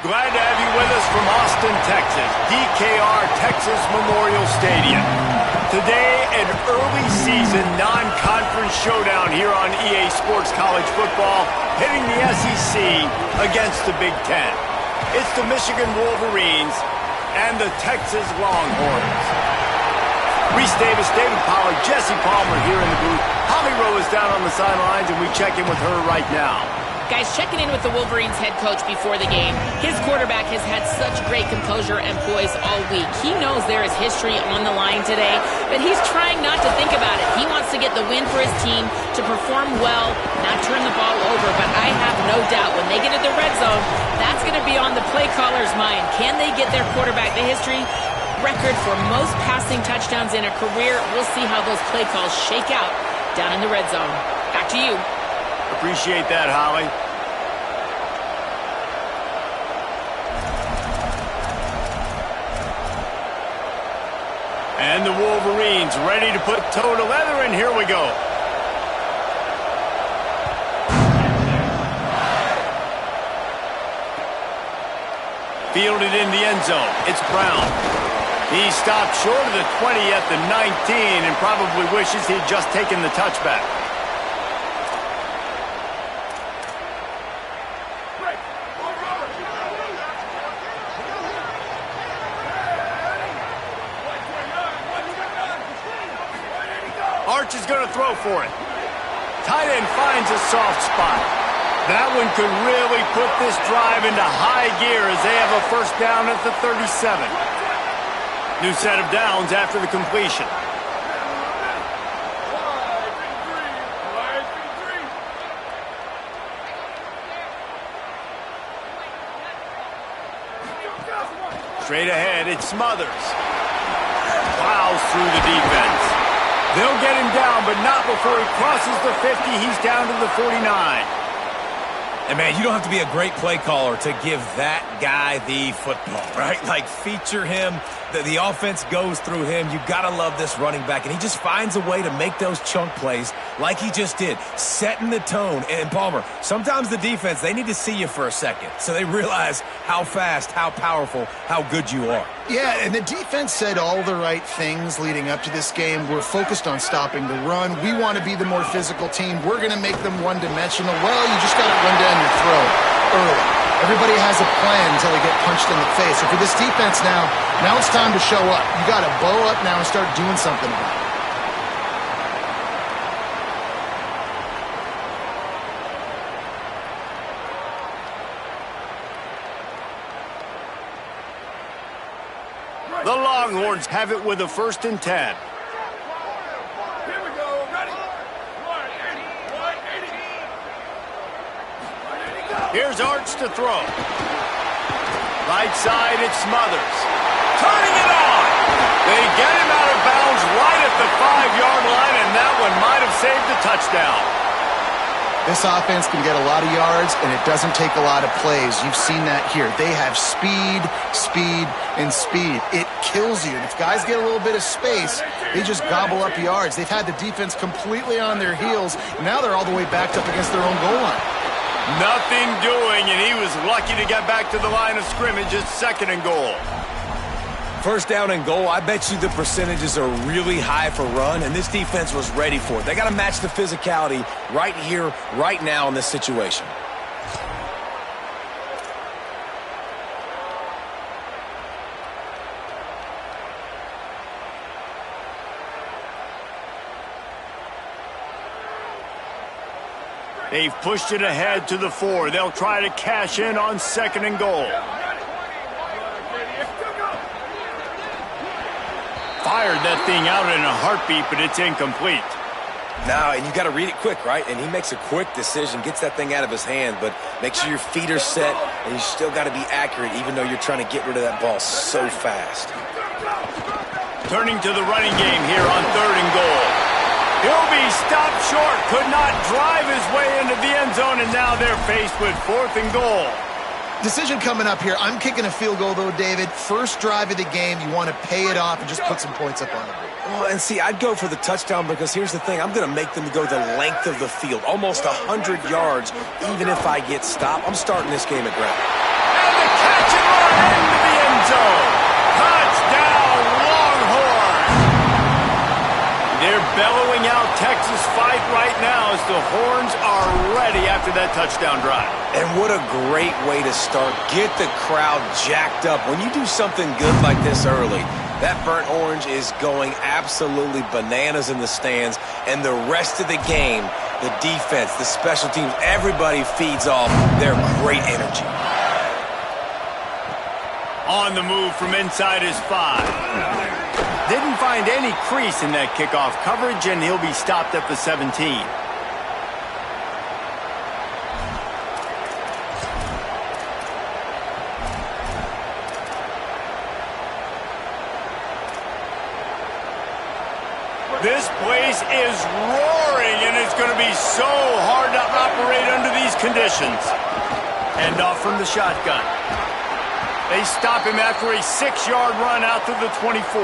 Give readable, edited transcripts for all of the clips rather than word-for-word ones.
Glad to have you with us from Austin, Texas, DKR Texas Memorial Stadium. Today, an early season non-conference showdown here on EA Sports College Football, hitting the SEC against the Big Ten. It's the Michigan Wolverines and the Texas Longhorns. Reese Davis, David Pollard, Jesse Palmer here in the booth. Holly Rowe is down on the sidelines, and we check in with her right now. Guys, checking in with the Wolverines head coach before the game. His quarterback has had such great composure and poise all week. He knows there is history on the line today, but he's trying not to think about it. He wants to get the win for his team, to perform well, not turn the ball over. But I have no doubt when they get into the red zone, that's going to be on the play caller's mind. Can they get their quarterback the history record for most passing touchdowns in a career? We'll see how those play calls shake out down in the red zone. Back to you. Appreciate that, Holly. And the Wolverines ready to put toe to leather, and here we go. Fielded in the end zone. It's Brown. He stopped short of the 20 at the 19 and probably wishes he'd just taken the touchback. Arch is going to throw for it. Tight end finds a soft spot. That one could really put this drive into high gear as they have a first down at the 37. New set of downs after the completion. Straight ahead, it's Smothers. Plows through the defense. They'll get him down, but not before he crosses the 50. He's down to the 49. And, man, you don't have to be a great play caller to give that guy the football, right? Like, feature him. The offense goes through him. You got to love this running back. And he just finds a way to make those chunk plays like he just did, setting the tone. And, Palmer, sometimes the defense, they need to see you for a second so they realize how fast, how powerful, how good you are. Yeah, and the defense said all the right things leading up to this game. We're focused on stopping the run. We want to be the more physical team. We're going to make them one-dimensional. Well, you just got to run down your throat early. Everybody has a plan until they get punched in the face. So for this defense now it's time to show up. You got to bow up now and start doing something about it. The Longhorns have it with a 1st and 10. Here's Arch to throw. Right side, it's Smothers. Turning it on. They get him out of bounds right at the 5-yard line, and that one might have saved the touchdown. This offense can get a lot of yards, and it doesn't take a lot of plays. You've seen that here. They have speed, and speed. It kills you. And if guys get a little bit of space, they just gobble up yards. They've had the defense completely on their heels. Now they're all the way backed up against their own goal line. Nothing doing, and he was lucky to get back to the line of scrimmage at 2nd and goal. First down and goal, I bet you the percentages are really high for run, and this defense was ready for it. They got to match the physicality right here, right now in this situation. They've pushed it ahead to the 4. They'll try to cash in on 2nd and goal. Fired that thing out in a heartbeat, but it's incomplete. Now, and you got to read it quick, right? And he makes a quick decision, gets that thing out of his hand, but make sure your feet are set, and you still got to be accurate, even though you're trying to get rid of that ball so fast. Turning to the running game here on 3rd and goal. He'll be stopped short, could not drive his way into the end zone, and now they're faced with 4th and goal. Decision coming up here. I'm kicking a field goal, though, David. First drive of the game, you want to pay it off and just put some points up on the board. Well, and see, I'd go for the touchdown because here's the thing. I'm going to make them go the length of the field, almost 100 yards, even if I get stopped. I'm starting this game at ground. And the catch catch and run into the end zone. Touchdown, Longhorns. They're bellowing out Texas fight right now as the Horns are ready after that touchdown drive. And what a great way to start. Get the crowd jacked up. When you do something good like this early, that burnt orange is going absolutely bananas in the stands. And the rest of the game, the defense, the special teams, everybody feeds off their great energy. On the move from inside his 5. Didn't find any crease in that kickoff coverage, and he'll be stopped at the 17. This place is roaring, and it's going to be so hard to operate under these conditions. Hand off from the shotgun. They stop him after a 6-yard run out to the 24.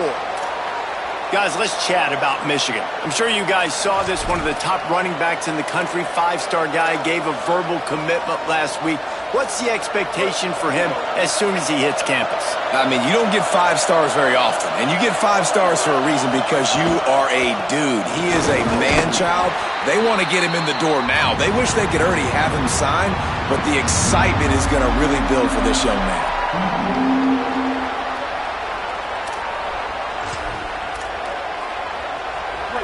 Guys, let's chat about Michigan. I'm sure you guys saw this. One of the top running backs in the country, 5-star guy, gave a verbal commitment last week. What's the expectation for him as soon as he hits campus? I mean, you don't get 5 stars very often, and you get 5 stars for a reason, because you are a dude. He is a man-child. They want to get him in the door now. They wish they could already have him signed, but the excitement is going to really build for this young man.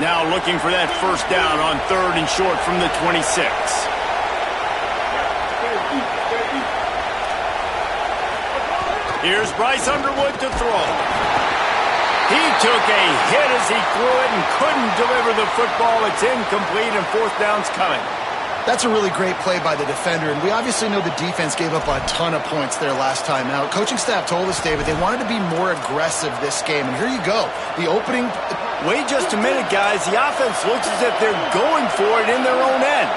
Now looking for that first down on 3rd and short from the 26. Here's Bryce Underwood to throw. He took a hit as he threw it and couldn't deliver the football. It's incomplete, and 4th down's coming. That's a really great play by the defender, and we obviously know the defense gave up a ton of points there last time out. Coaching staff told us, David, they wanted to be more aggressive this game, and here you go. The opening... Wait just a minute, guys. The offense looks as if they're going for it in their own end.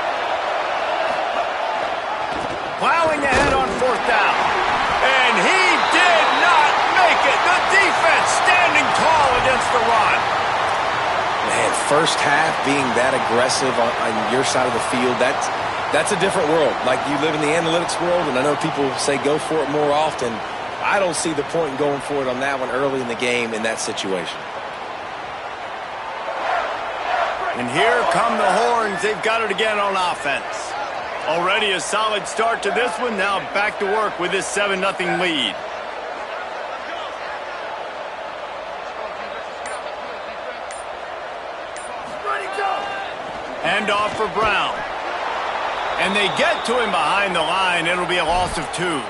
Plowing ahead on 4th down. And he did not make it. The defense standing tall against the run. Man, first half being that aggressive on your side of the field, that's a different world. Like, you live in the analytics world, and I know people say go for it more often. I don't see the point in going for it on that one early in the game in that situation. And here come the Horns. They've got it again on offense. Already a solid start to this one. Now back to work with this 7-0 lead. Hand off for Brown. And they get to him behind the line. It'll be a loss of 2.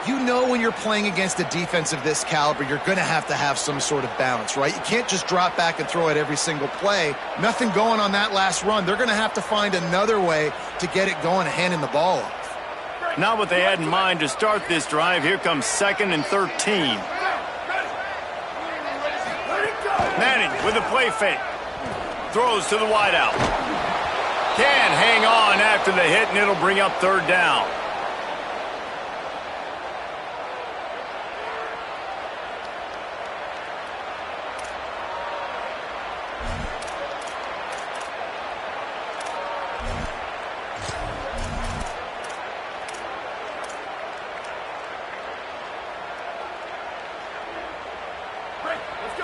You know when you're playing against a defense of this caliber, you're going to have some sort of balance, right? You can't just drop back and throw it every single play. Nothing going on that last run. They're going to have to find another way to get it going and handing the ball off. Not what they had in mind to start this drive. Here comes 2nd and 13. Manning with a play fake. Throws to the wideout. Can hang on after the hit, and it'll bring up 3rd down.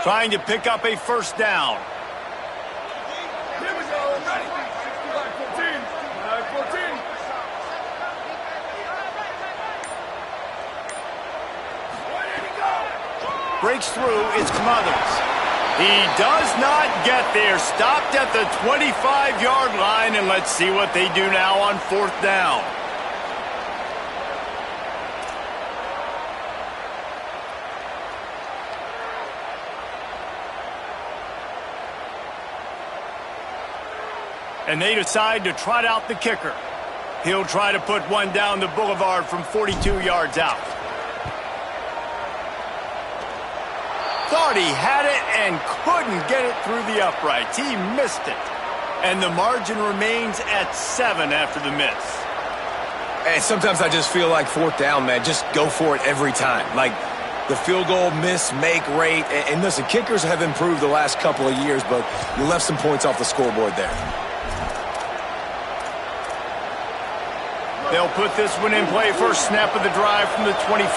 Trying to pick up a first down. Here we go. Ready. 14. Breaks through. It's Smothers. He does not get there. Stopped at the 25-yard line, and let's see what they do now on 4th down. And they decide to trot out the kicker. He'll try to put one down the boulevard from 42 yards out. Thought he had it and couldn't get it through the uprights. He missed it. And the margin remains at 7 after the miss. And sometimes I just feel like 4th down, man, just go for it every time. Like, the field goal miss-make rate. And listen, kickers have improved the last couple of years, but you left some points off the scoreboard there. They'll put this one in play first snap of the drive from the 25.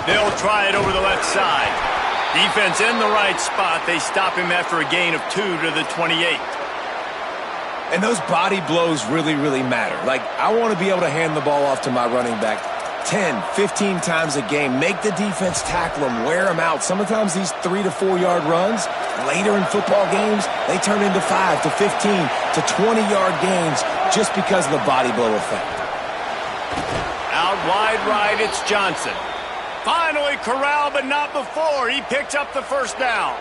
They'll try it over the left side. Defense in the right spot. They stop him after a gain of 2 to the 28. And those body blows really, really matter. Like, I want to be able to hand the ball off to my running back 10, 15 times a game. Make the defense tackle them, wear them out. Sometimes these 3 to 4 yard runs, later in football games, they turn into 5 to 15 to 20 yard gains just because of the body blow effect. Out wide right, it's Johnson. Finally corralled, but not before. He picks up the first down.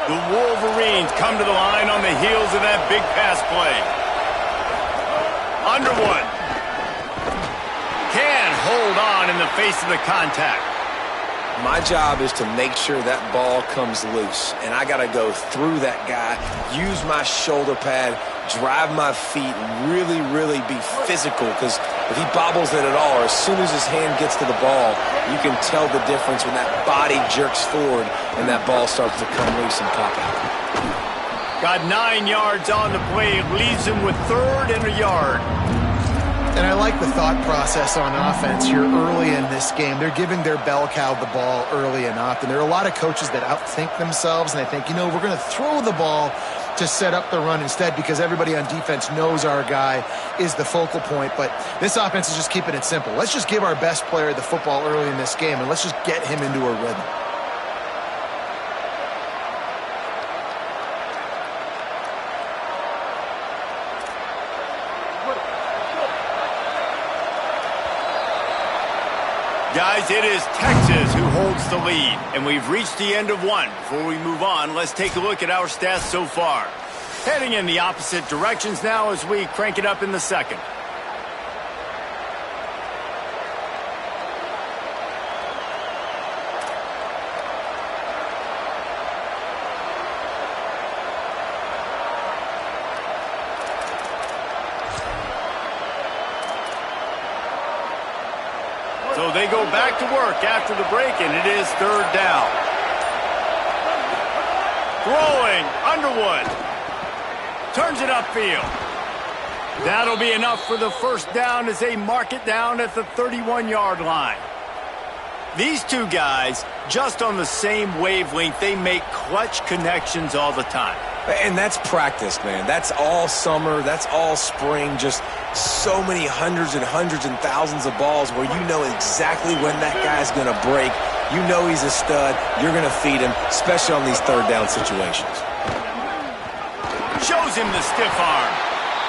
The Wolverines come to the line on the heels of that big pass play. Underwood can't hold on in the face of the contact. My job is to make sure that ball comes loose, and I got to go through that guy, use my shoulder pad, drive my feet, really, really be physical, because if he bobbles it at all, or as soon as his hand gets to the ball, you can tell the difference when that body jerks forward and that ball starts to come loose and pop out. Got 9 yards on the play, leaves him with 3rd and a yard. And I like the thought process on offense here early in this game. They're giving their bell cow the ball early and often. There are a lot of coaches that outthink themselves, and they think, we're going to throw the ball to set up the run instead because everybody on defense knows our guy is the focal point. But this offense is just keeping it simple. Let's just give our best player the football early in this game, and let's just get him into a rhythm. Guys, it is Texas who holds the lead, and we've reached the end of one. Before we move on, let's take a look at our stats so far. Heading in the opposite directions now as we crank it up in the second. So they go back to work after the break, and it is 3rd down. Throwing, Underwood. Turns it upfield. That'll be enough for the first down as they mark it down at the 31-yard line. These two guys, just on the same wavelength, they make clutch connections all the time. And that's practice, man. That's all summer. That's all spring. Just so many hundreds and thousands of balls where you know exactly when that guy's going to break. You know he's a stud. You're going to feed him, especially on these 3rd down situations. Shows him the stiff arm.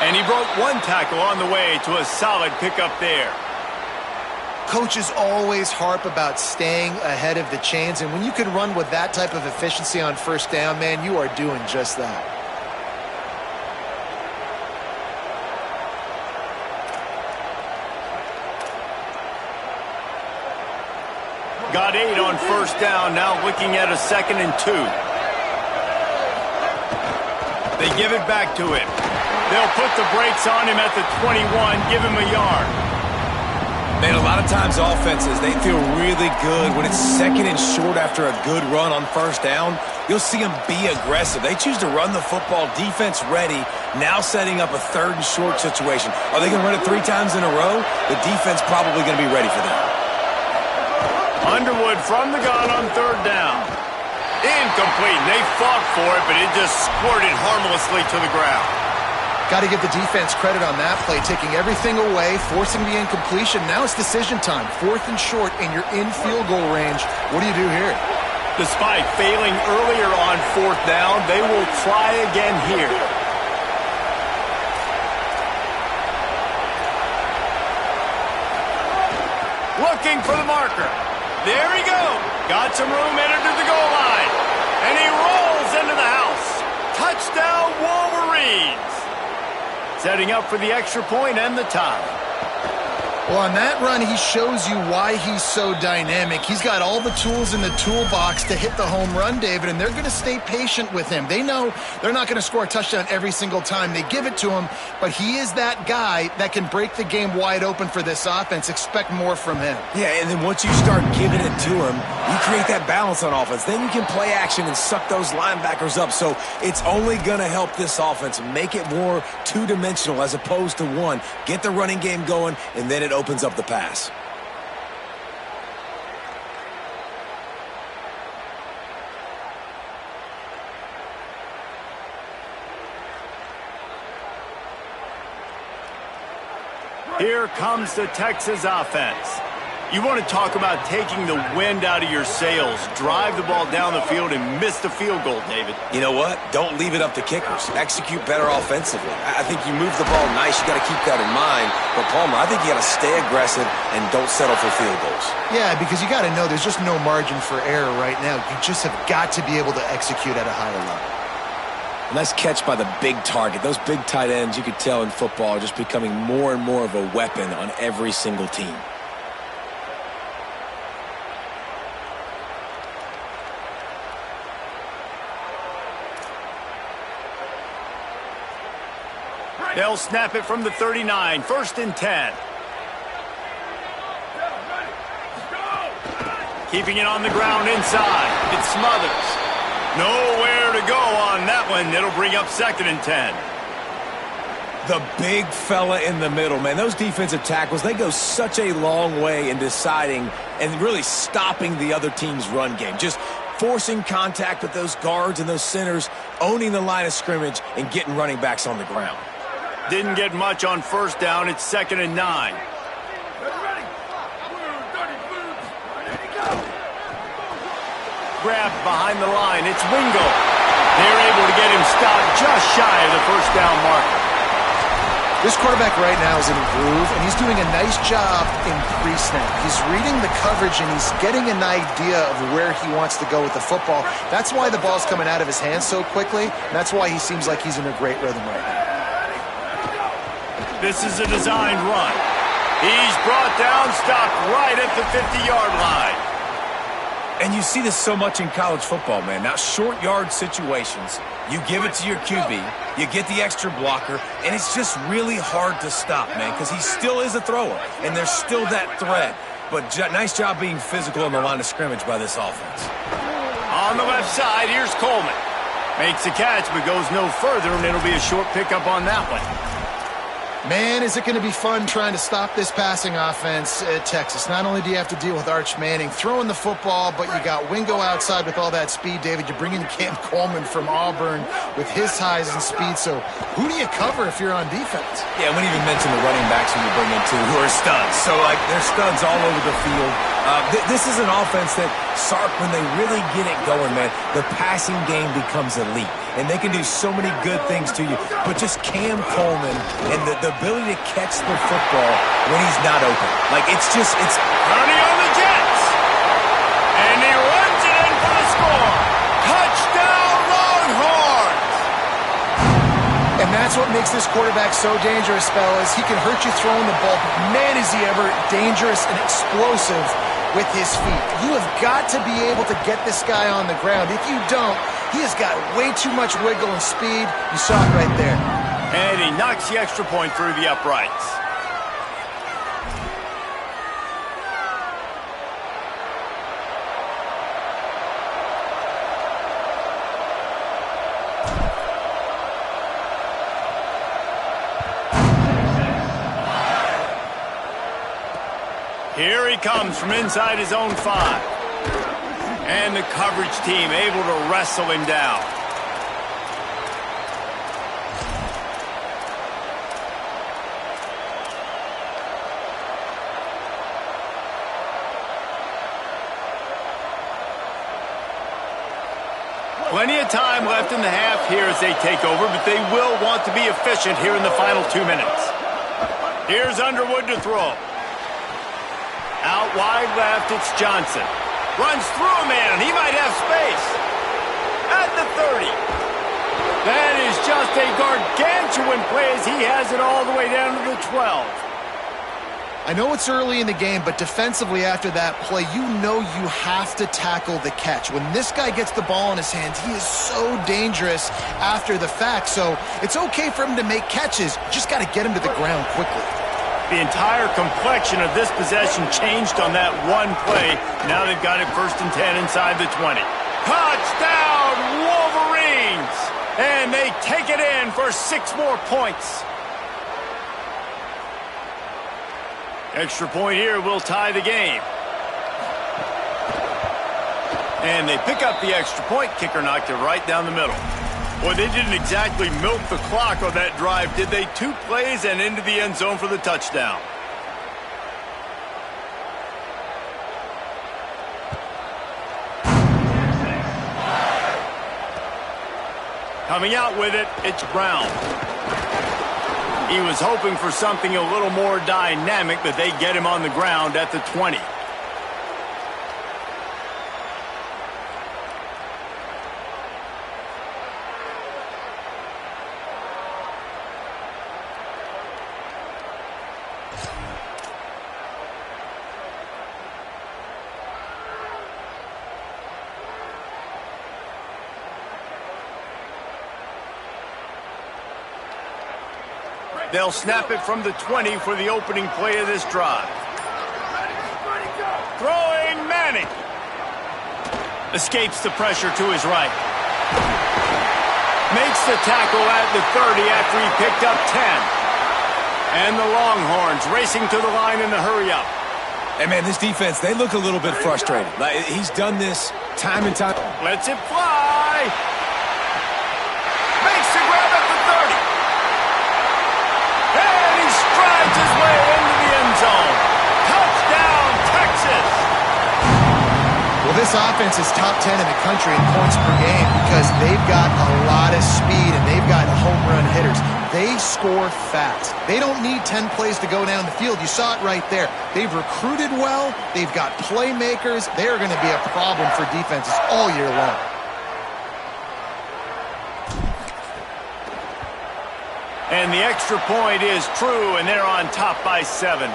And he broke one tackle on the way to a solid pickup there. Coaches always harp about staying ahead of the chains, and when you can run with that type of efficiency on first down, man, you are doing just that. Got 8 on first down, now looking at a 2nd and 2. They give it back to him. They'll put the brakes on him at the 21, give him a yard. Man, a lot of times offenses, they feel really good when it's 2nd and short after a good run on first down. You'll see them be aggressive. They choose to run the football, defense ready, now setting up a 3rd and short situation. Are they going to run it 3 times in a row? The defense probably going to be ready for that. Underwood from the gun on 3rd down. Incomplete. They fought for it, but it just squirted harmlessly to the ground. Got to give the defense credit on that play, taking everything away, forcing the incompletion. Now it's decision time. 4th and short, and you're in field goal range. What do you do here? Despite failing earlier on 4th down, they will try again here. Looking for the marker. There he goes. Got some room, entered to the goal line. And he rolls into the house. Touchdown, Wolverines. Setting up for the extra point and the tie. Well, on that run, he shows you why he's so dynamic. He's got all the tools in the toolbox to hit the home run, David, and they're going to stay patient with him. They know they're not going to score a touchdown every single time they give it to him, but he is that guy that can break the game wide open for this offense. Expect more from him. Yeah, and then once you start giving it to him, you create that balance on offense. Then you can play action and suck those linebackers up. So it's only going to help this offense make it more two-dimensional as opposed to one. Get the running game going, and then it opens up the pass. Here comes the Texas offense. You want to talk about taking the wind out of your sails. Drive the ball down the field and miss the field goal, David. You know what? Don't leave it up to kickers. Execute better offensively. I think you move the ball nice. You got to keep that in mind. But, Palmer, I think you got to stay aggressive and don't settle for field goals. Yeah, because you got to know there's just no margin for error right now. You just have got to be able to execute at a higher level. Nice catch by the big target. Those big tight ends, you could tell in football, are just becoming more and more of a weapon on every single team. They'll snap it from the 39. 1st and 10. Keeping it on the ground inside. It's Smothers. Nowhere to go on that one. It'll bring up 2nd and 10. The big fella in the middle, man. Those defensive tackles, they go such a long way in deciding and really stopping the other team's run game. Just forcing contact with those guards and those centers, owning the line of scrimmage, and getting running backs on the ground. Didn't get much on 1st down. It's 2nd and 9. Grabbed behind the line. It's Wingo. They're able to get him stopped just shy of the 1st down marker. This quarterback right now is in a groove, and he's doing a nice job in pre-snap. He's reading the coverage, and he's getting an idea of where he wants to go with the football. That's why the ball's coming out of his hands so quickly, and that's why he seems like he's in a great rhythm right now. This is a designed run. He's brought down, stopped right at the 50-yard line. And you see this so much in college football, man. Now, short yard situations, you give it to your QB, you get the extra blocker, and it's just really hard to stop, man, because he still is a thrower, and there's still that threat. But nice job being physical on the line of scrimmage by this offense. On the left side, here's Coleman. Makes the catch, but goes no further, and it'll be a short pickup on that one. Man, is it going to be fun trying to stop this passing offense at Texas. Not only do you have to deal with Arch Manning throwing the football, but you got Wingo outside with all that speed, David. You bring in Cam Coleman from Auburn with his size and speed. So who do you cover if you're on defense? Yeah, we didn't even mention the running backs when you bring in two who are studs. So, like, they're studs all over the field. This is an offense that, Sark, when they really get it going, man, the passing game becomes elite. And they can do so many good things to you. But just Cam Coleman and the ability to catch the football when he's not open. Like, it's Running on the Jets. And he runs it in for the score. Touchdown, Longhorns. And that's what makes this quarterback so dangerous, fellas. He can hurt you throwing the ball, but man, is he ever dangerous and explosive with his feet. You have got to be able to get this guy on the ground. If you don't, he has got way too much wiggle and speed. You saw it right there. And he knocks the extra point through the uprights. Here he comes from inside his own 5. And the coverage team able to wrestle him down. Plenty of time left in the half here as they take over, but they will want to be efficient here in the final 2 minutes. Here's Underwood to throw. Out wide left, it's Johnson. Runs through a man. He might have space. At the 30. That is just a gargantuan play as he has it all the way down to the 12. I know it's early in the game, but defensively after that play, you know you have to tackle the catch. When this guy gets the ball in his hands, he is so dangerous after the fact. So it's okay for him to make catches. You just got to get him to the ground quickly. The entire complexion of this possession changed on that one play. Now they've got it 1st and 10 inside the 20. Touchdown, Wolverines! And they take it in for 6 more points. Extra point here will tie the game. And they pick up the extra point. Kicker knocked it right down the middle. Well, they didn't exactly milk the clock on that drive, did they? 2 plays and into the end zone for the touchdown. Coming out with it, it's Brown. He was hoping for something a little more dynamic, but they get him on the ground at the 20. They'll snap it from the 20 for the opening play of this drive. Throwing Manning. Escapes the pressure to his right. Makes the tackle at the 30 after he picked up 10. And the Longhorns racing to the line in the hurry-up. Hey, man, this defense, they look a little bit frustrated. Like, he's done this time and time. Lets it fly. Makes the grab at the 30. And he strides his way into the end zone. Touchdown, Texas! Well, this offense is top 10 in the country in points per game because they've got a lot of speed and they've got home run hitters. They score fast. They don't need 10 plays to go down the field. You saw it right there. They've recruited well. They've got playmakers. They're going to be a problem for defenses all year long. And the extra point is true, and they're on top by 7.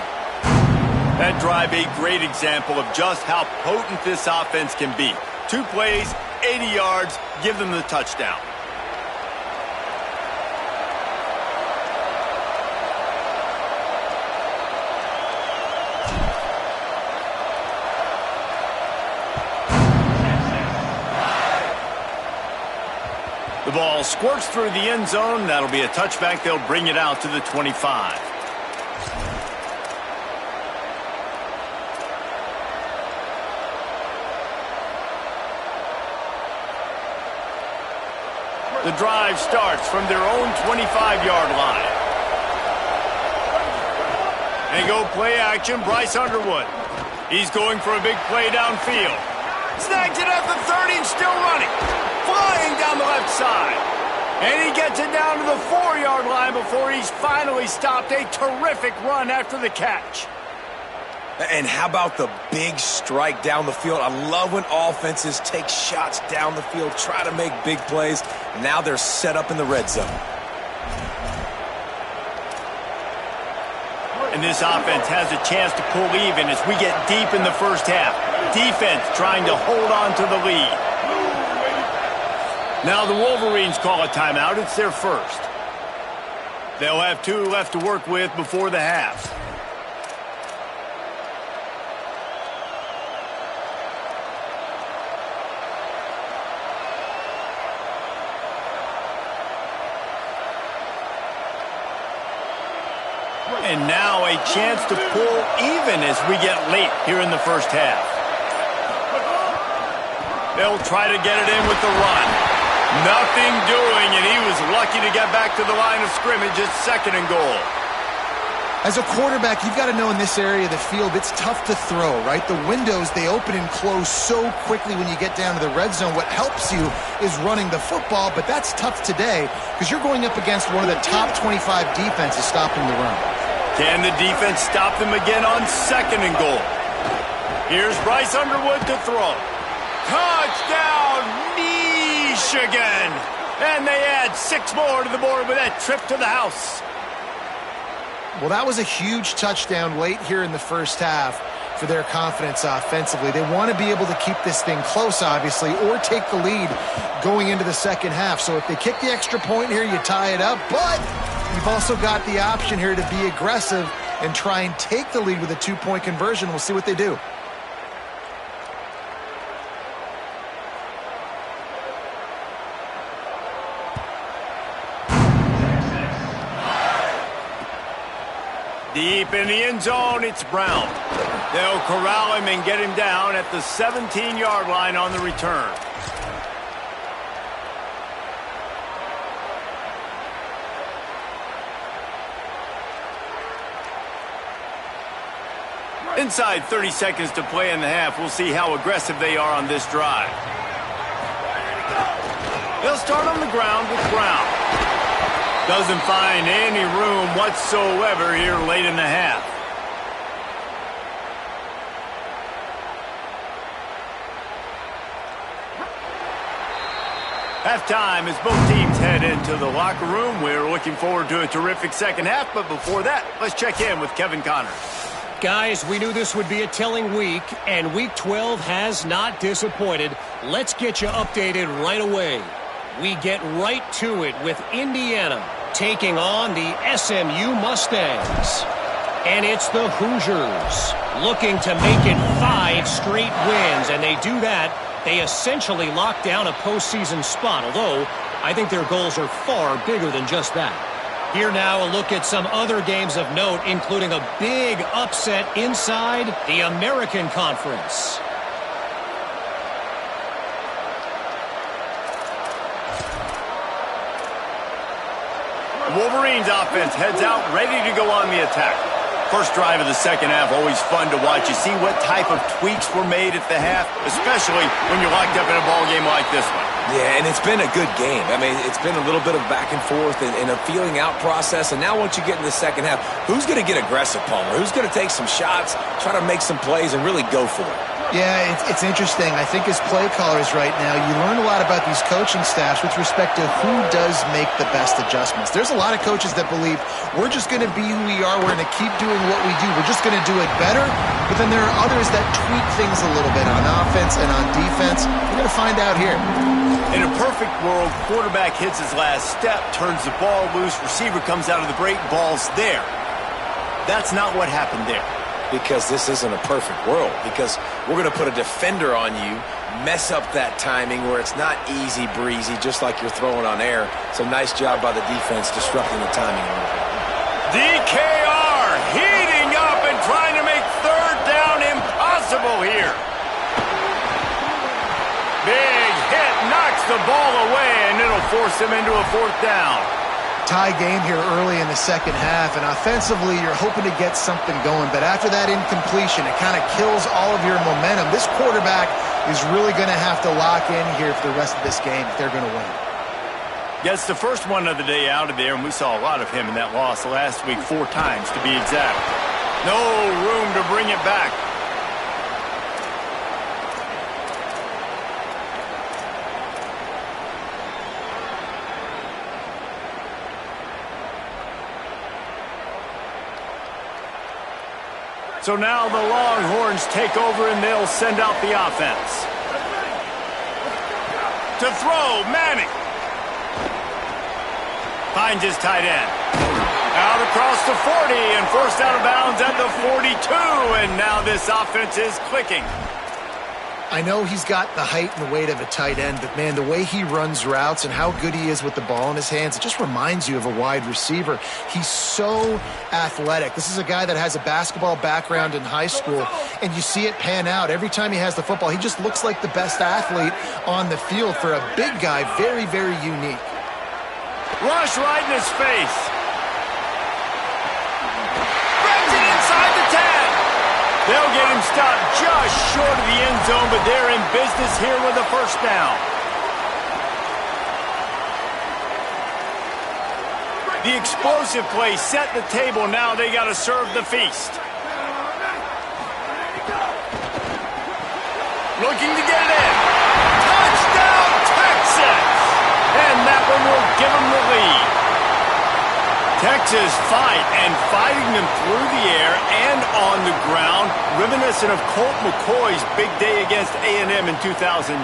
That drive, a great example of just how potent this offense can be. 2 plays, 80 yards, give them the touchdown. The ball squirts through the end zone. That'll be a touchback. They'll bring it out to the 25. The drive starts from their own 25-yard line. They go play action. Bryce Underwood. He's going for a big play downfield. Snags it at the 30 and still running. Flying down the left side. And he gets it down to the 4-yard line before he's finally stopped. A terrific run after the catch. And how about the big strike down the field? I love when offenses take shots down the field, try to make big plays. And now they're set up in the red zone. And this offense has a chance to pull even as we get deep in the first half. Defense trying to hold on to the lead. Now the Wolverines call a timeout. It's their first. They'll have 2 left to work with before the half. And now a chance to pull even as we get late here in the first half. They'll try to get it in with the run. Nothing doing, and he was lucky to get back to the line of scrimmage at 2nd and goal. As a quarterback, you've got to know in this area of the field, it's tough to throw, right? The windows, they open and close so quickly when you get down to the red zone. What helps you is running the football, but that's tough today because you're going up against one of the top 25 defenses stopping the run. Can the defense stop them again on 2nd and goal? Here's Bryce Underwood to throw. Touchdown, Michigan! And they add 6 more to the board with that trip to the house. Well, that was a huge touchdown late here in the first half for their confidence offensively. They want to be able to keep this thing close, obviously, or take the lead going into the second half. So if they kick the extra point here, you tie it up. But you've also got the option here to be aggressive and try and take the lead with a two-point conversion. We'll see what they do. Deep in the end zone, it's Brown. They'll corral him and get him down at the 17-yard line on the return. Inside 30 seconds to play in the half. We'll see how aggressive they are on this drive. They'll start on the ground with Brown. Doesn't find any room whatsoever here late in the half. Halftime as both teams head into the locker room. We're looking forward to a terrific second half, but before that, let's check in with Kevin Connors. Guys, we knew this would be a telling week, and Week 12 has not disappointed. Let's get you updated right away. We get right to it with Indiana taking on the SMU Mustangs. And it's the Hoosiers looking to make it 5 straight wins, and they do that. They essentially lock down a postseason spot, although I think their goals are far bigger than just that. Here now, a look at some other games of note, including a big upset inside the American Conference. Wolverines offense heads out, ready to go on the attack. First drive of the second half, always fun to watch. You see what type of tweaks were made at the half, especially when you're locked up in a ball game like this one. Yeah, and it's been a good game. I mean, it's been a little bit of back and forth and a feeling out process. And now once you get in the second half, who's going to get aggressive, Palmer? Who's going to take some shots, try to make some plays, and really go for it? Yeah, it's interesting. I think as play callers right now, you learn a lot about these coaching staffs with respect to who does make the best adjustments. There's a lot of coaches that believe we're just going to be who we are. We're going to keep doing what we do. We're just going to do it better. But then there are others that tweak things a little bit on offense and on defense. We're going to find out here. In a perfect world, quarterback hits his last step, turns the ball loose, receiver comes out of the break, ball's there. That's not what happened there. Because this isn't a perfect world. Because we're going to put a defender on you, mess up that timing where it's not easy breezy, just like you're throwing on air. So nice job by the defense disrupting the timing a little bit. DKR heating up and trying to make third down impossible here. Big hit, knocks the ball away, and it'll force him into a fourth down. Tie game here early in the second half, and offensively you're hoping to get something going, but after that incompletion it kind of kills all of your momentum. This quarterback is really going to have to lock in here for the rest of this game if they're going to win. Gets the first one of the day out of there, and we saw a lot of him in that loss last week, 4 times to be exact. No room to bring it back. So now the Longhorns take over and they'll send out the offense. To throw, Manning. Finds his tight end. Out across the 40 and forced out of bounds at the 42. And now this offense is clicking. I know he's got the height and the weight of a tight end, but man, the way he runs routes and how good he is with the ball in his hands, it just reminds you of a wide receiver. He's so athletic. This is a guy that has a basketball background in high school, and you see it pan out. Every time he has the football, he just looks like the best athlete on the field. For a big guy, very, very unique. Rush right in his face. Brings it inside the 10. They'll get him stopped just short of the end zone, but they're in business here with a first down. The explosive play set the table. Now they got to serve the feast. Looking to get it in. Touchdown, Texas! And that one will give them the lead. Texas fighting them through the air and on the ground, reminiscent of Colt McCoy's big day against A&M in 2009.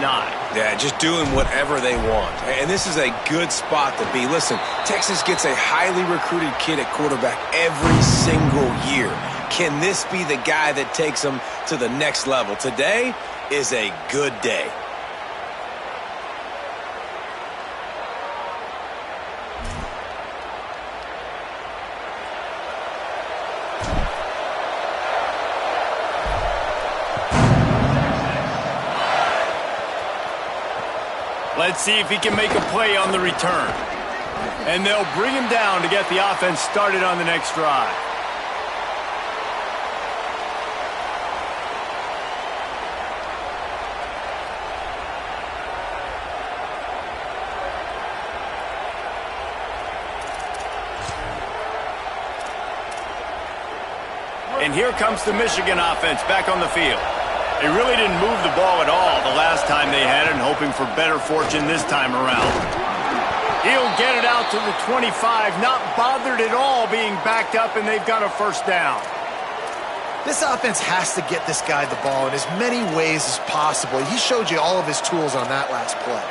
Yeah, just doing whatever they want. And this is a good spot to be. Listen, Texas gets a highly recruited kid at quarterback every single year. Can this be the guy that takes them to the next level? Today is a good day. Let's see if he can make a play on the return. And they'll bring him down to get the offense started on the next drive. And here comes the Michigan offense back on the field. They really didn't move the ball at all the last time they had it, and hoping for better fortune this time around. He'll get it out to the 25, not bothered at all being backed up, and they've got a first down. This offense has to get this guy the ball in as many ways as possible. He showed you all of his tools on that last play.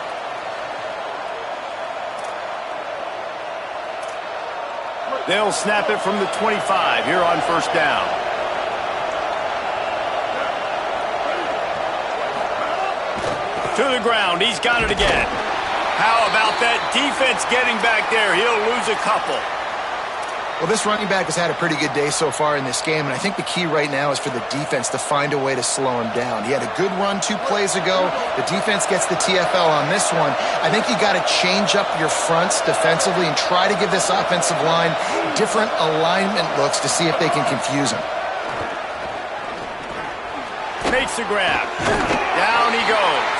They'll snap it from the 25 here on first down. To the ground. He's got it again. How about that defense getting back there? He'll lose a couple. Well, this running back has had a pretty good day so far in this game, and I think the key right now is for the defense to find a way to slow him down. He had a good run 2 plays ago. The defense gets the TFL on this one. I think you got to change up your fronts defensively and try to give this offensive line different alignment looks to see if they can confuse him. Makes the grab. Down he goes.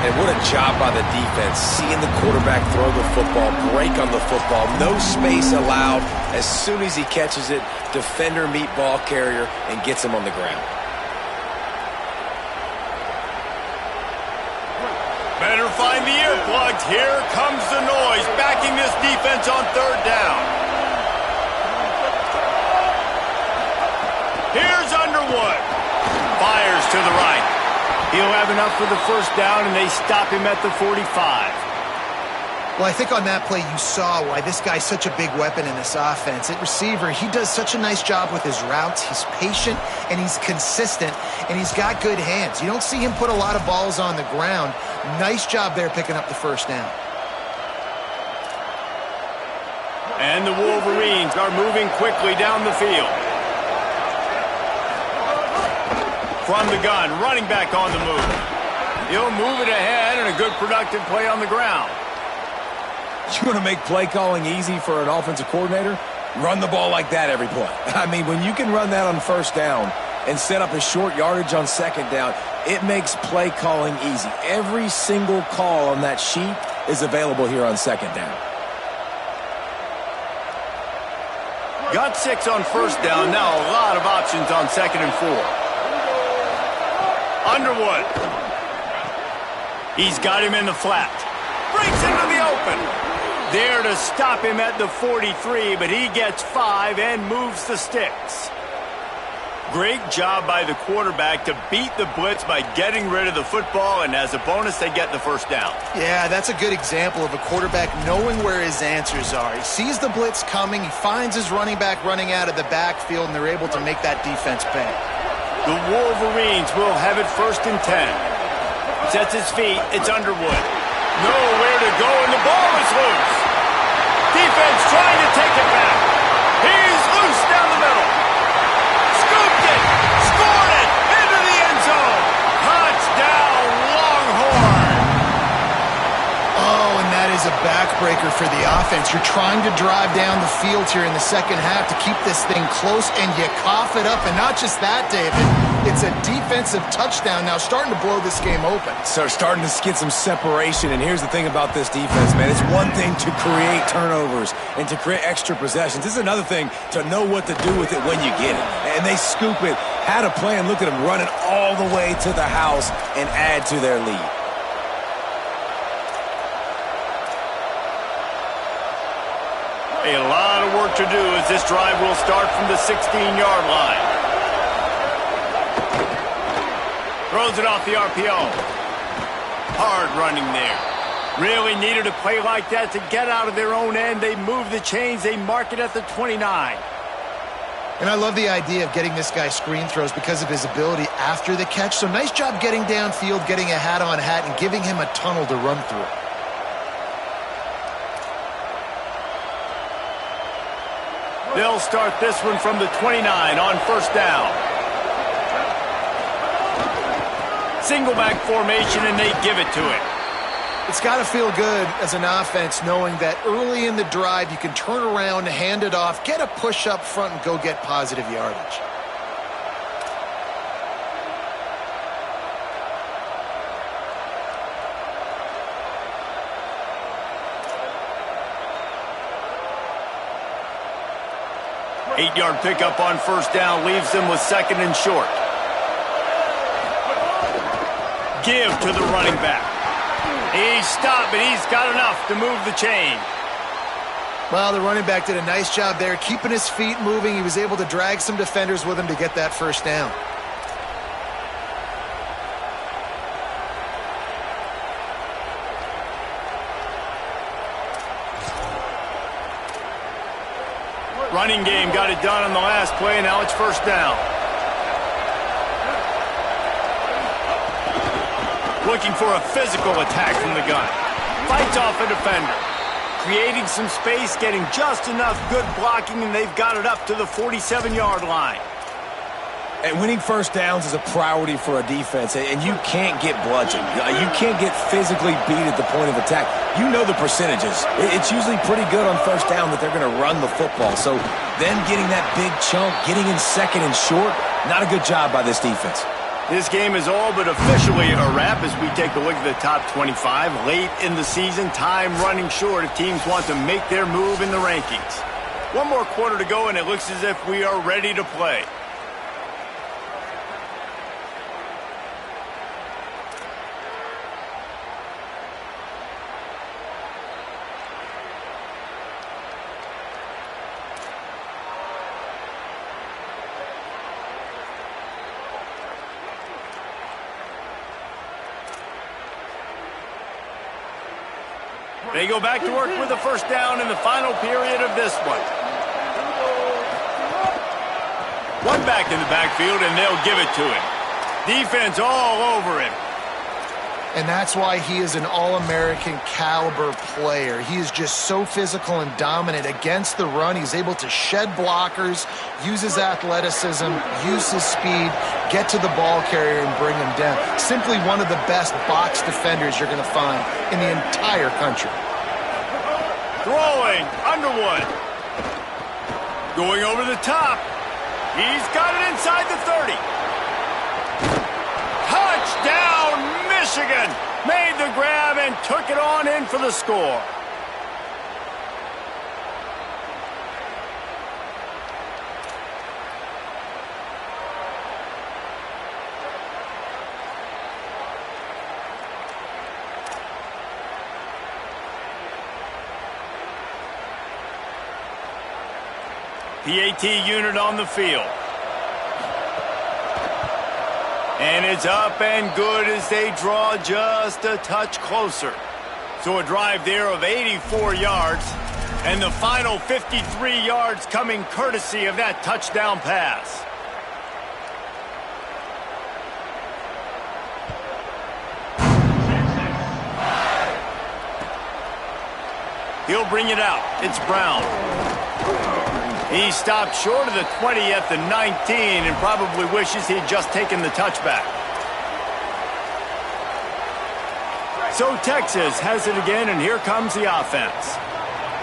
And what a job by the defense, seeing the quarterback throw the football, break on the football, no space allowed. As soon as he catches it, defender meet ball carrier and gets him on the ground. Better find the earplugs. Here comes the noise, backing this defense on third down. Here's Underwood. Fires to the right. He'll have enough for the first down, and they stop him at the 45. Well, I think on that play you saw why this guy's such a big weapon in this offense. At receiver, he does such a nice job with his routes. He's patient, and he's consistent, and he's got good hands. You don't see him put a lot of balls on the ground. Nice job there picking up the first down. And the Wolverines are moving quickly down the field. From the gun, running back on the move. He'll move it ahead, and a good productive play on the ground. You want to make play calling easy for an offensive coordinator? Run the ball like that every play. I mean, when you can run that on first down and set up a short yardage on second down, it makes play calling easy. Every single call on that sheet is available here on second down. Got 6 on first down. Now a lot of options on second and 4. Underwood. He's got him in the flat. Breaks into the open. There to stop him at the 43, but he gets 5 and moves the sticks. Great job by the quarterback to beat the blitz by getting rid of the football, and as a bonus, they get the first down. Yeah, that's a good example of a quarterback knowing where his answers are. He sees the blitz coming, he finds his running back running out of the backfield, and they're able to make that defense pay. The Wolverines will have it first and 10. Sets his feet. It's Underwood. Nowhere to go, and the ball is loose. Defense trying to take it back. He's loose down the middle. Scooped it. Scored it. Into the end zone. Touchdown, Longhorn. Oh, and that is a backbreaker for the offense. You're trying to drive down the field here in the second half to keep this thing close, and you cough it up. And not just that, David. It's a defensive touchdown now, starting to blow this game open. So starting to get some separation, and here's the thing about this defense, man. It's one thing to create turnovers and to create extra possessions. This is another thing to know what to do with it when you get it. And they scoop it, had a play, and look at them running all the way to the house and add to their lead. A lot of work to do as this drive will start from the 16-yard line. Throws it off the RPO. Hard running there. Really needed a play like that to get out of their own end. They move the chains. They mark it at the 29. And I love the idea of getting this guy screen throws because of his ability after the catch. So nice job getting downfield, getting a hat-on-hat, and giving him a tunnel to run through. They'll start this one from the 29 on first down. Single back formation, and they give it to it. It's got to feel good as an offense knowing that early in the drive you can turn around, hand it off, get a push up front, and go get positive yardage. Eight-yard pickup on first down leaves them with second and short. Give to the running back. He's stopped, but he's got enough to move the chain. Well, the running back did a nice job there, keeping his feet moving. He was able to drag some defenders with him to get that first down. Running game got it done on the last play, and now it's first down. Looking for a physical attack from the gun. Fights off a defender. Creating some space, getting just enough good blocking, and they've got it up to the 47-yard line. And winning first downs is a priority for a defense, and you can't get bludgeoned. You can't get physically beat at the point of attack. You know the percentages. It's usually pretty good on first down that they're going to run the football. So then getting that big chunk, getting in second and short, not a good job by this defense. This game is all but officially a wrap as we take a look at the top 25. Late in the season, time running short if teams want to make their move in the rankings. One more quarter to go, and it looks as if we are ready to play. They go back to work with a first down in the final period of this one. One back in the backfield, and they'll give it to him. Defense all over him. And that's why he is an All-American caliber player. He is just so physical and dominant against the run. He's able to shed blockers, use his athleticism, use his speed, get to the ball carrier and bring him down. Simply one of the best box defenders you're going to find in the entire country. Throwing, Underwood. Going over the top. He's got it inside the 30. Touchdown, Michigan. Made the grab and took it on in for the score. PAT unit on the field. And it's up and good as they draw just a touch closer. So a drive there of 84 yards, and the final 53 yards coming courtesy of that touchdown pass. He'll bring it out. It's Brown. He stopped short of the 20 at the 19 and probably wishes he'd just taken the touchback. So Texas has it again, and here comes the offense.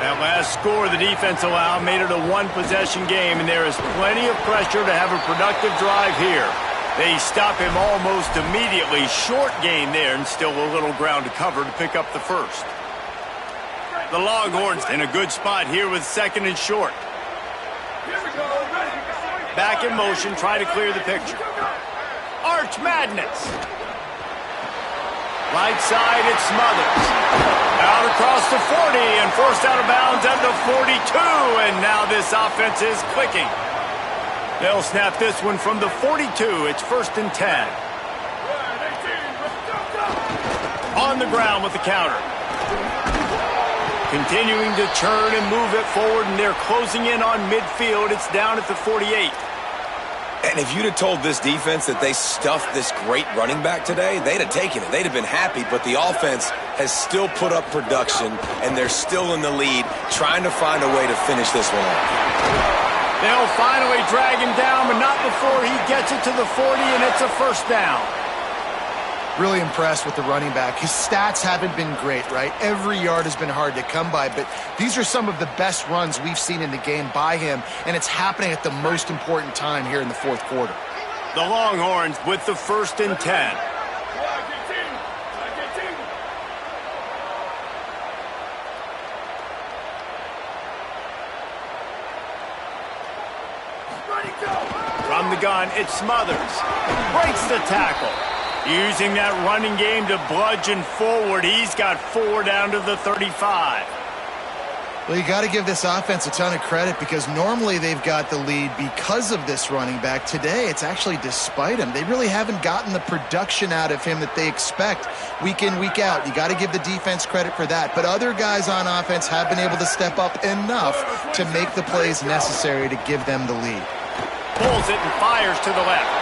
That last score the defense allowed made it a one-possession game, and there is plenty of pressure to have a productive drive here. They stop him almost immediately. Short gain there, and still a little ground to cover to pick up the first. The Longhorns in a good spot here with second and short. Back in motion, try to clear the picture. Arch Madness. Right side, it's Smothers. Out Out across the 40 and forced out of bounds at the 42. And now this offense is clicking. They'll snap this one from the 42. It's 1st and 10. On the ground with the counter. Continuing to churn and move it forward, and they're closing in on midfield. It's down at the 48. And if you'd have told this defense that they stuffed this great running back today, they'd have taken it. They'd have been happy, but the offense has still put up production, and they're still in the lead, trying to find a way to finish this one off. They'll finally drag him down, but not before he gets it to the 40, and it's a 1st down. Really impressed with the running back. His stats haven't been great, right? Every yard has been hard to come by, but these are some of the best runs we've seen in the game by him, and it's happening at the most important time here in the 4th quarter. The Longhorns with the 1st and 10. From the gun, it's Smothers. Breaks the tackle. Using that running game to bludgeon forward. He's got 4 down to the 35. Well, you got to give this offense a ton of credit because normally they've got the lead because of this running back. Today, it's actually despite him. They really haven't gotten the production out of him that they expect week in, week out. You got to give the defense credit for that. But other guys on offense have been able to step up enough to make the plays necessary to give them the lead. Pulls it and fires to the left.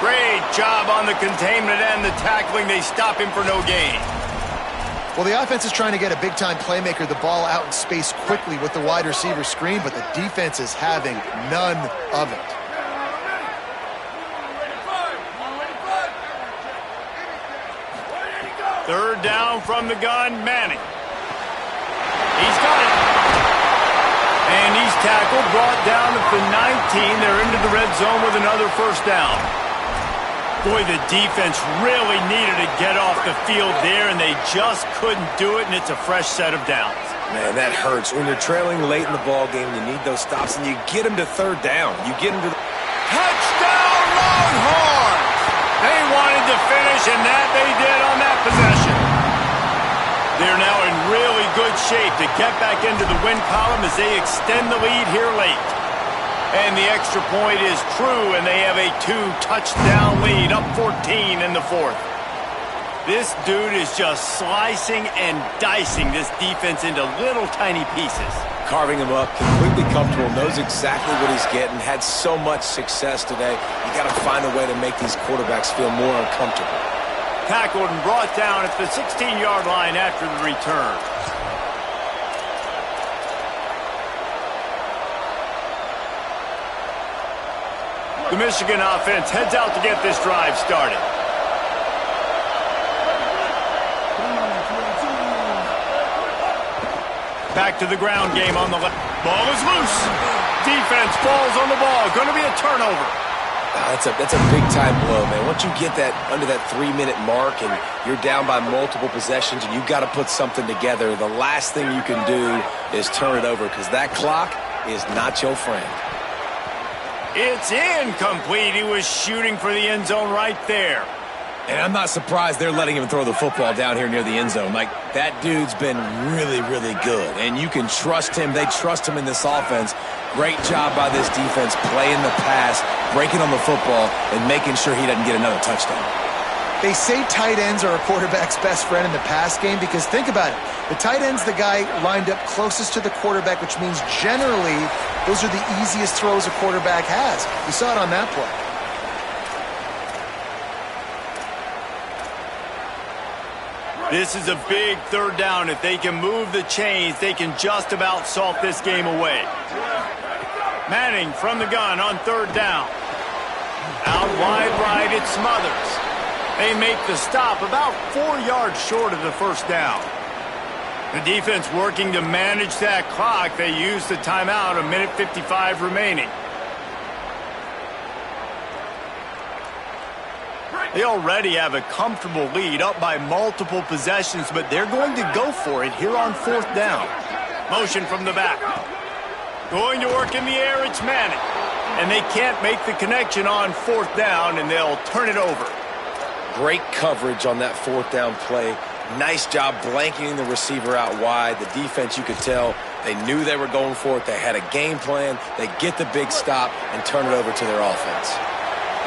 Great job on the containment and the tackling. They stop him for no gain. Well, the offense is trying to get a big-time playmaker the ball out in space quickly with the wide receiver screen, but the defense is having none of it. Third down from the gun, Manning. He's got it. And he's tackled, brought down at the 19. They're into the red zone with another 1st down. Boy, the defense really needed to get off the field there, and they just couldn't do it, and it's a fresh set of downs. Man, that hurts. When you're trailing late in the ball game, you need those stops, and you get them to 3rd down. You get them to the... Touchdown, Longhorns! They wanted to finish, and that they did on that possession. They're now in really good shape to get back into the win column as they extend the lead here late. And the extra point is true, and they have a 2-touchdown lead, up 14 in the 4th. This dude is just slicing and dicing this defense into little tiny pieces. Carving him up, completely comfortable, knows exactly what he's getting, had so much success today. You got to find a way to make these quarterbacks feel more uncomfortable. Tackled and brought down at the 16-yard line after the return. The Michigan offense heads out to get this drive started. Back to the ground game on the left. Ball is loose. Defense falls on the ball. Going to be a turnover. That's a big-time blow, man. Once you get that under that 3-minute mark and you're down by multiple possessions and you've got to put something together, the last thing you can do is turn it over because that clock is not your friend. It's incomplete. He was shooting for the end zone right there. And I'm not surprised they're letting him throw the football down here near the end zone. Like, that dude's been really, really good. And you can trust him. They trust him in this offense. Great job by this defense playing the pass, breaking on the football, and making sure he doesn't get another touchdown. They say tight ends are a quarterback's best friend in the pass game because think about it. The tight end's the guy lined up closest to the quarterback, which means generally those are the easiest throws a quarterback has. We saw it on that play. This is a big 3rd down. If they can move the chains, they can just about salt this game away. Manning from the gun on 3rd down. Out wide right, it's Smothers. They make the stop about 4 yards short of the 1st down. The defense working to manage that clock. They use the timeout, 1:55 remaining. They already have a comfortable lead, up by multiple possessions, but they're going to go for it here on 4th down. Motion from the back. Going to work in the air, it's Manning. And they can't make the connection on 4th down, and they'll turn it over. Great coverage on that 4th down play. Nice job blanketing the receiver out wide. The defense, you could tell, they knew they were going for it. They had a game plan. They get the big stop and turn it over to their offense.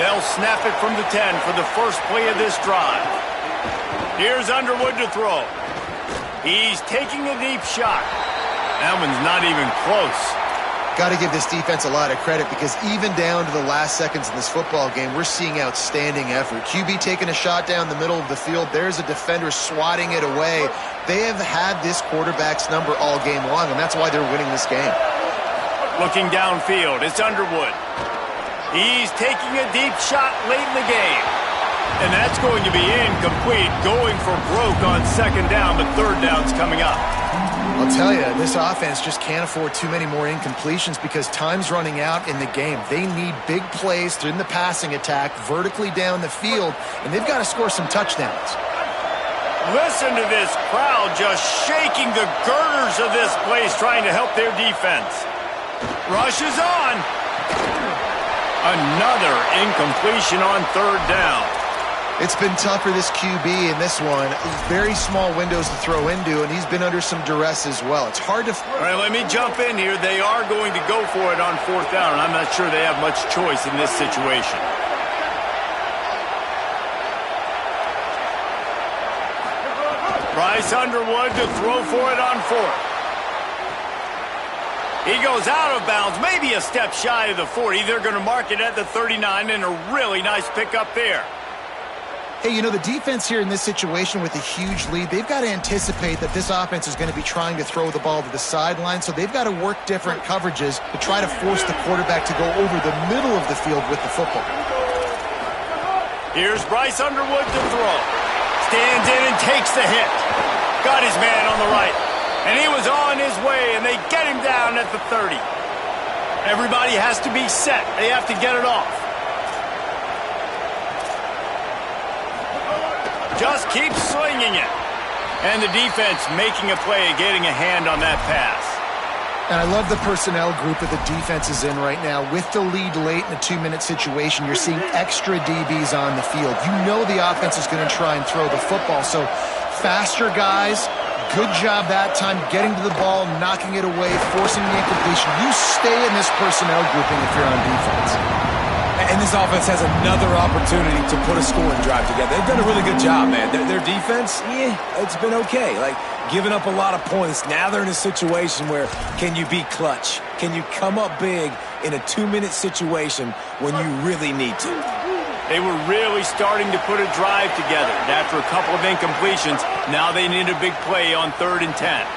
They'll snap it from the 10 for the first play of this drive. Here's Underwood to throw. He's taking a deep shot. That one's not even close. Got to give this defense a lot of credit because even down to the last seconds in this football game, we're seeing outstanding effort. QB taking a shot down the middle of the field. There's a defender swatting it away. They have had this quarterback's number all game long, and that's why they're winning this game. Looking downfield, it's Underwood. He's taking a deep shot late in the game. And that's going to be incomplete, going for broke on second down, but third down's coming up. I'll tell you, this offense just can't afford too many more incompletions because time's running out in the game. They need big plays in the passing attack, vertically down the field, and they've got to score some touchdowns. Listen to this crowd just shaking the girders of this place, trying to help their defense. Rush is on. Another incompletion on third down. It's been tough for this QB in this one. Very small windows to throw into, and he's been under some duress as well. It's hard to... All right, let me jump in here. They are going to go for it on fourth down, and I'm not sure they have much choice in this situation. Bryce Underwood to throw for it on fourth. He goes out of bounds, maybe a step shy of the 40. They're going to mark it at the 39, and a really nice pickup there. Hey, you know, the defense here in this situation with a huge lead, they've got to anticipate that this offense is going to be trying to throw the ball to the sideline, so they've got to work different coverages to try to force the quarterback to go over the middle of the field with the football. Here's Bryce Underwood to throw. Stands in and takes the hit. Got his man on the right. And he was on his way, and they get him down at the 30. Everybody has to be set. They have to get it off. Just keep swinging it. And the defense making a play, getting a hand on that pass. And I love the personnel group that the defense is in right now. With the lead late in a 2-minute situation, you're seeing extra DBs on the field. You know the offense is going to try and throw the football. So faster guys, good job that time getting to the ball, knocking it away, forcing the incompletion. You stay in this personnel grouping if you're on defense. And this offense has another opportunity to put a scoring drive together. They've done a really good job, man. Their defense, it's been okay. Like, giving up a lot of points. Now they're in a situation where can you be clutch? Can you come up big in a 2-minute situation when you really need to? They were really starting to put a drive together. And after a couple of incompletions, now they need a big play on 3rd and 10.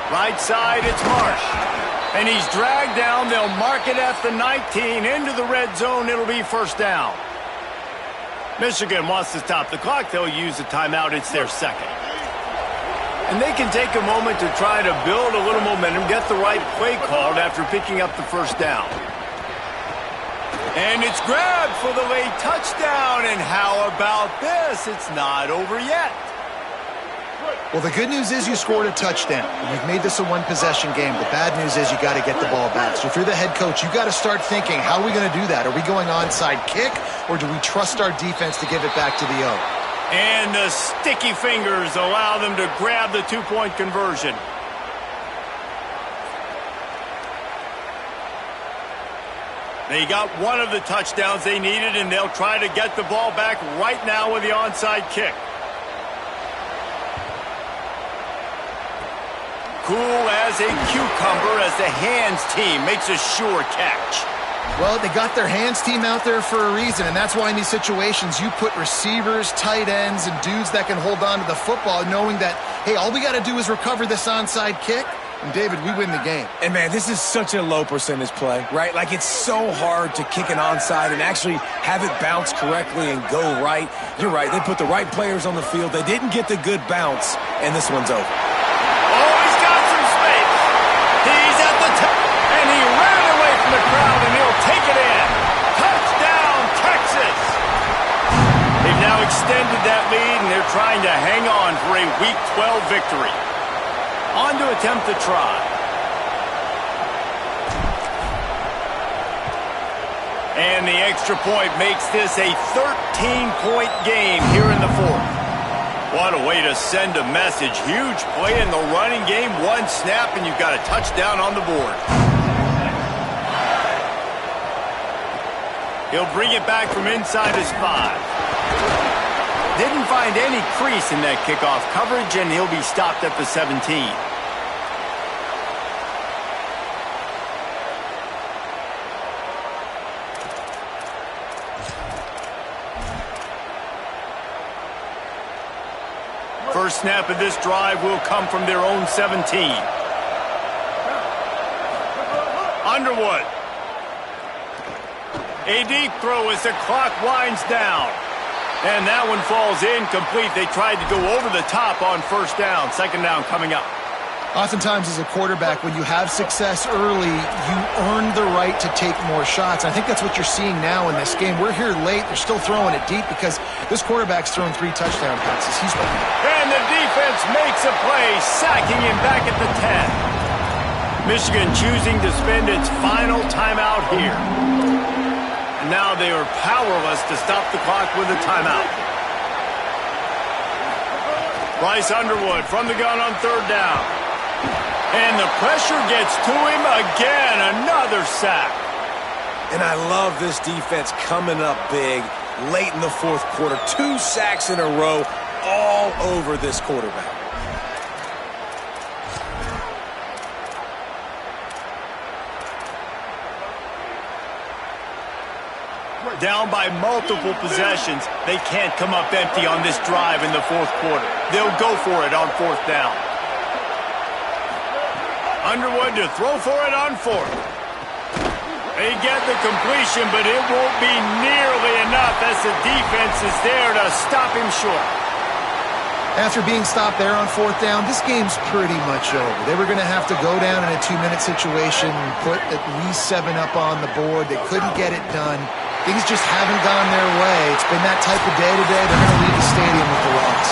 Right side, it's Marsh. And he's dragged down. They'll mark it at the 19. Into the red zone, it'll be first down. Michigan wants to stop the clock. They'll use a timeout. It's their second. And they can take a moment to try to build a little momentum, get the right play called after picking up the first down. And it's grabbed for the late touchdown. And how about this? It's not over yet. Well, the good news is you scored a touchdown. You've made this a one-possession game. The bad news is you got to get the ball back. So if you're the head coach, you got to start thinking, how are we going to do that? Are we going onside kick, or do we trust our defense to give it back to the O? And the sticky fingers allow them to grab the 2-point conversion. They got one of the touchdowns they needed, and they'll try to get the ball back right now with the onside kick. Cool as a cucumber as the hands team makes a sure catch. Well, they got their hands team out there for a reason, and that's why in these situations you put receivers, tight ends, and dudes that can hold on to the football, knowing that, hey, all we got to do is recover this onside kick, and David, we win the game. And, man, this is such a low percentage play, right? Like, it's so hard to kick an onside and actually have it bounce correctly and go right. You're right. They put the right players on the field. They didn't get the good bounce, and this one's over. The crowd, and he'll take it in. Touchdown, Texas! They've now extended that lead, and they're trying to hang on for a Week 12 victory. On to attempt the try. And the extra point makes this a 13-point game here in the fourth. What a way to send a message. Huge play in the running game. One snap, and you've got a touchdown on the board. He'll bring it back from inside his 5. Didn't find any crease in that kickoff coverage, and he'll be stopped at the 17. First snap of this drive will come from their own 17. Underwood. A deep throw as the clock winds down. And that one falls incomplete. They tried to go over the top on first down. Second down coming up. Oftentimes as a quarterback, when you have success early, you earn the right to take more shots. I think that's what you're seeing now in this game. We're here late. They're still throwing it deep because this quarterback's thrown 3 touchdown passes. And the defense makes a play, sacking him back at the 10. Michigan choosing to spend its final timeout here. Now they are powerless to stop the clock with a timeout. Bryce Underwood from the gun on third down. And the pressure gets to him again. Another sack. And I love this defense coming up big late in the fourth quarter. 2 sacks in a row all over this quarterback. Down by multiple possessions. They can't come up empty on this drive in the fourth quarter. They'll go for it on fourth down. Underwood to throw for it on fourth. They get the completion, but it won't be nearly enough as the defense is there to stop him short. After being stopped there on fourth down, this game's pretty much over. They were going to have to go down in a 2-minute situation, put at least 7 up on the board. They couldn't get it done. Things just haven't gone their way. It's been that type of day today. They're going to leave the stadium with the loss.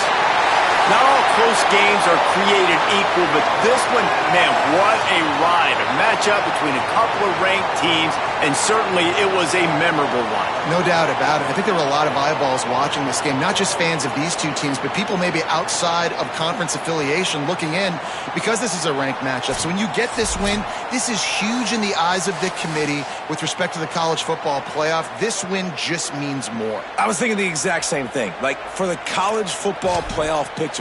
Not all close games are created equal, but this one, man, what a ride. A matchup between a couple of ranked teams, and certainly it was a memorable one. No doubt about it. I think there were a lot of eyeballs watching this game, not just fans of these two teams, but people maybe outside of conference affiliation looking in because this is a ranked matchup. So when you get this win, this is huge in the eyes of the committee with respect to the college football playoff. This win just means more. I was thinking the exact same thing. Like, for the college football playoff picture,